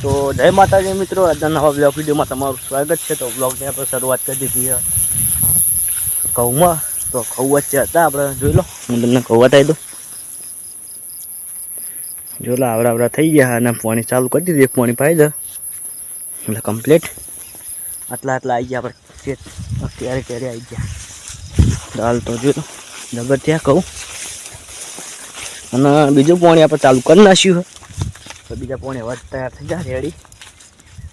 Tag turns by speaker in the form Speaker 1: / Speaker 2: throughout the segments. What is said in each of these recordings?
Speaker 1: તો જય માતાજી મિત્રો, આજના નવા બ્લોગ વિડીયોમાં તમારું સ્વાગત છે। તો બ્લોગની આપણે શરૂઆત કરી દીધી છે ઘઉંમાં। તો ઘઉં વચ્ચે હતા આપણે, જોઈ લો હું તમને ઘઉં બતાવી દઉં। જો લો આવડા થઈ ગયા અને પાણી ચાલુ કરી દીધું, એક પાણી પાઈ દે એટલે કમ્પ્લીટ। આટલા આવી ગયા આપણે, ક્યારે આવી ગયા દાલ। તો જોઈ લો જબર ત્યાં કહું, અને બીજું પાણી આપણે ચાલુ કરી નાખ્યું છે। તો બીજા પાણી હવે તૈયાર થઈ જાય રેડી,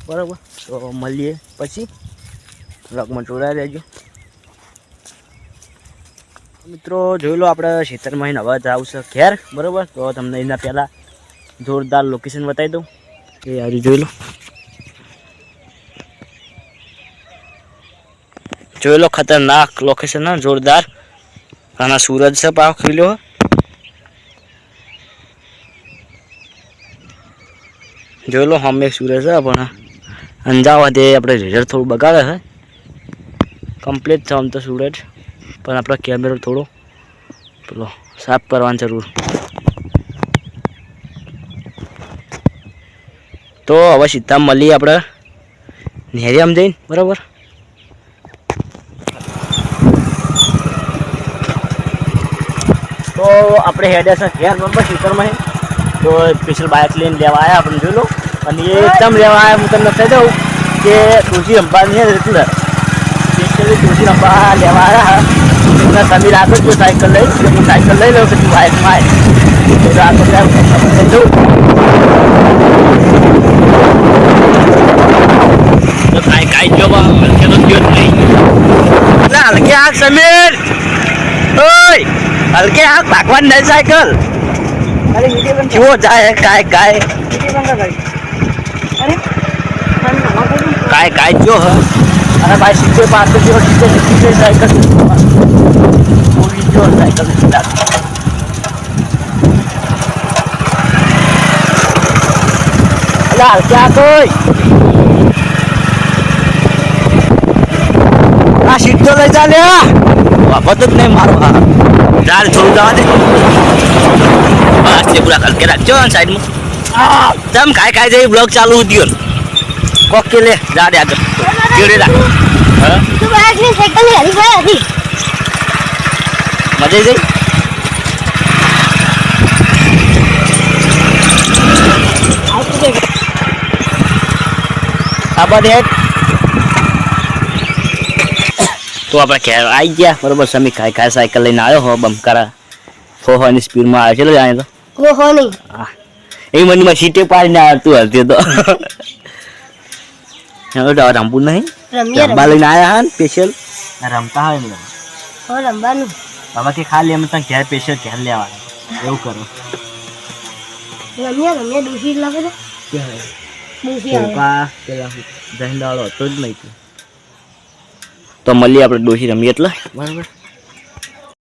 Speaker 1: બરાબર। તો મળીએ પછી બ્લોગમાં જોડાઈ રહેજો મિત્રો। જોઈ લો આપણે ખેતરમાં અવાજ આવશે ઘેર, બરાબર। તો તમને એના પહેલાં જોરદાર લોકેશન બતાવી દઉં, એ આજે જોઈ લો ખતરનાક લોકેશન है, जोरदार। खाना सूरज से पाव खिलो जो लो हम एक सूरज है अपना अंजावा दे अपने रिजल्ट थोड़ा बगाड़े है कम्प्लीट था हम तो सूरज, पर अपना कैमरा थोड़ो पेलो साफ करवा जरूर। तो हवे सीधा मळीए आपणे नेरियाम जईने, बराबर। तो अपने हेडे से घेर बराबर सीटर में, तो स्पेशल बाइक लेने लेवा आया अपन, जो लो અને એ એકદમ લેવા આવ્યા। હું તમને કહી દઉં કે તુલસી રંબાની એટલે સ્પેશિયલી તુલસી રંબા લેવા આવ્યા। એમના સમીર આગળ જો સાયકલ લઈ, હું સાયકલ લઈ લઉં પછી બાઇકમાં આવે આગળ જવું તો કાંઈ જો હલકે તો થયો જ નહીં। હલકે આગ સમીર, ઓય હલકે આગ ભાગવાની નહીં સાયકલ। કેવો જાય કાંઈ काय जो है अरे भाई सीधे पास जो सीधे साइकिल पूरी जो साइकिल यार क्या कोई आ सीट तो ले जा ले वापस तो नहीं मारो जाल छोड़ जावा दे बस ये पूरा करके रखो साइड में। तम काय जे ब्लॉग चालू दियो कोके ले जा दे आगे जोड़े ला। हां तू बाइक ने साइकिल ले हरी भाई अभी मजे गई अब दे। तो આપણે ઘેર આવી ગયા, બરોબર। સમી ખાય સાયકલ લઈને આવ્યો હો બમકારા 400 ની સ્પીડ માં આવે, ચલો જાય તો ઓહો નહીં હા એ મનીમાં સીટે પાડીને આવતું હલતી તો હવે તો રમવું નહીં, રમવા લઈને આવ્યા હા સ્પેશિયલ રમતા હોય ને હો રમવાનું હવે કે ખાલી એમ ત્યાં ઘેર સ્પેશિયલ ઘેર લેવાનું એવું કરો રમ્યા ડૂસી લાગે છે કે ડૂસી પપ્પા પેલા જઈંદાળો હતો જ નહીં। તો મળીએ આપણે ડોસી રમીએ એટલે, બરાબર।